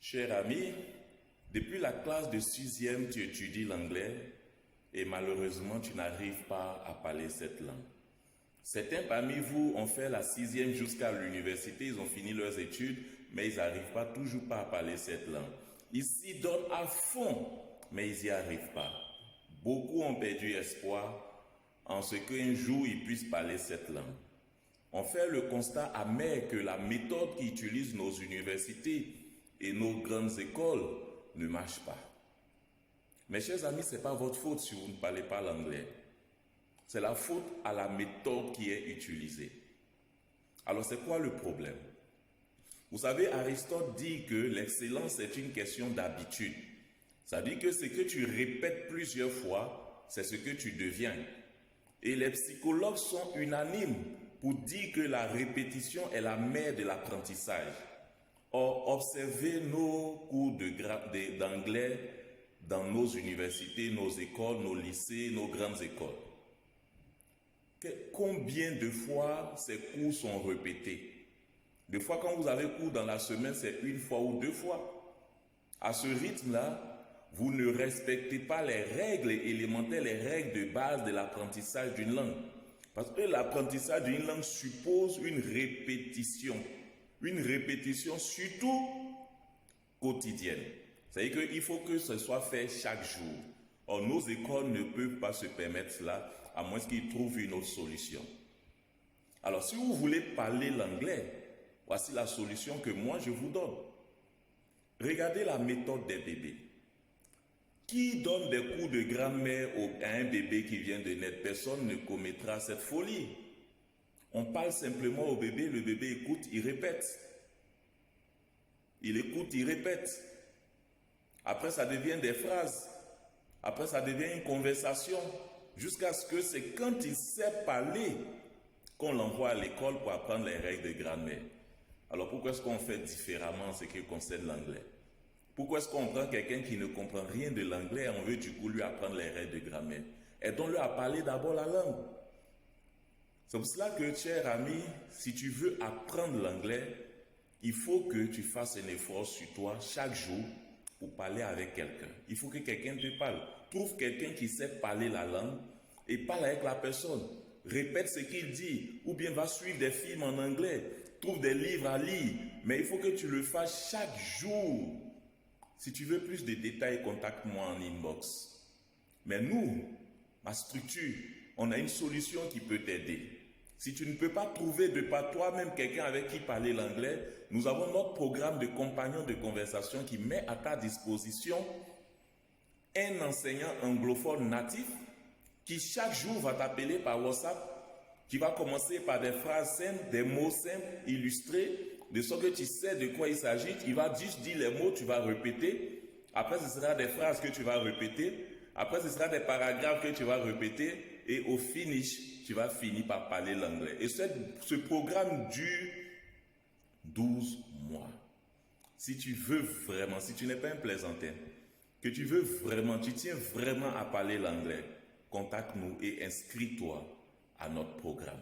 Cher ami, depuis la classe de 6e, tu étudies l'anglais et malheureusement, tu n'arrives pas à parler cette langue. Certains parmi vous ont fait la 6e jusqu'à l'université, ils ont fini leurs études, mais ils n'arrivent pas, toujours pas à parler cette langue. Ils s'y donnent à fond, mais ils n'y arrivent pas. Beaucoup ont perdu espoir en ce qu'un jour ils puissent parler cette langue. On fait le constat amer que la méthode qu'utilisent nos universités et nos grandes écoles ne marche pas. Mes chers amis, ce n'est pas votre faute si vous ne parlez pas l'anglais. C'est la faute à la méthode qui est utilisée. Alors c'est quoi le problème? Vous savez, Aristote dit que l'excellence est une question d'habitude. Ça dit que ce que tu répètes plusieurs fois, c'est ce que tu deviens. Et les psychologues sont unanimes pour dire que la répétition est la mère de l'apprentissage. Or, observez nos cours d'anglais dans nos universités, nos écoles, nos lycées, nos grandes écoles. Combien de fois ces cours sont répétés? Des fois, quand vous avez cours dans la semaine, c'est une fois ou deux fois. À ce rythme-là, vous ne respectez pas les règles élémentaires, les règles de base de l'apprentissage d'une langue. Parce que l'apprentissage d'une langue suppose une répétition surtout quotidienne. C'est-à-dire qu'il faut que ce soit fait chaque jour. Or, nos écoles ne peuvent pas se permettre cela, à moins qu'ils trouvent une autre solution. Alors, si vous voulez parler l'anglais, voici la solution que moi je vous donne. Regardez la méthode des bébés. Qui donne des cours de grammaire à un bébé qui vient de naître? Personne ne commettra cette folie. On parle simplement au bébé, le bébé écoute, il répète. Il écoute, il répète. Après, ça devient des phrases. Après, ça devient une conversation. Jusqu'à ce que c'est quand il sait parler qu'on l'envoie à l'école pour apprendre les règles de grammaire. Alors, pourquoi est-ce qu'on fait différemment en ce qui concerne l'anglais? Pourquoi est-ce qu'on prend quelqu'un qui ne comprend rien de l'anglais et on veut du coup lui apprendre les règles de grammaire? Aidons-le à parler d'abord la langue. C'est pour cela que, cher ami, si tu veux apprendre l'anglais, il faut que tu fasses un effort sur toi chaque jour pour parler avec quelqu'un. Il faut que quelqu'un te parle. Trouve quelqu'un qui sait parler la langue et parle avec la personne. Répète ce qu'il dit ou bien va suivre des films en anglais. Trouve des livres à lire. Mais il faut que tu le fasses chaque jour. Si tu veux plus de détails, contacte-moi en inbox. Mais nous, ma structure, on a une solution qui peut t'aider. Si tu ne peux pas trouver de par toi-même quelqu'un avec qui parler l'anglais, nous avons notre programme de compagnon de conversation qui met à ta disposition un enseignant anglophone natif qui chaque jour va t'appeler par WhatsApp, qui va commencer par des phrases simples, des mots simples, illustrés, de sorte que tu sais de quoi il s'agit. Il va juste dire les mots, tu vas répéter. Après, ce sera des phrases que tu vas répéter. Après, ce sera des paragraphes que tu vas répéter. Et au finish, tu vas finir par parler l'anglais. Et ce programme dure 12 mois. Si tu veux vraiment, si tu n'es pas un plaisantin, que tu veux vraiment, tu tiens vraiment à parler l'anglais, contacte-nous et inscris-toi à notre programme.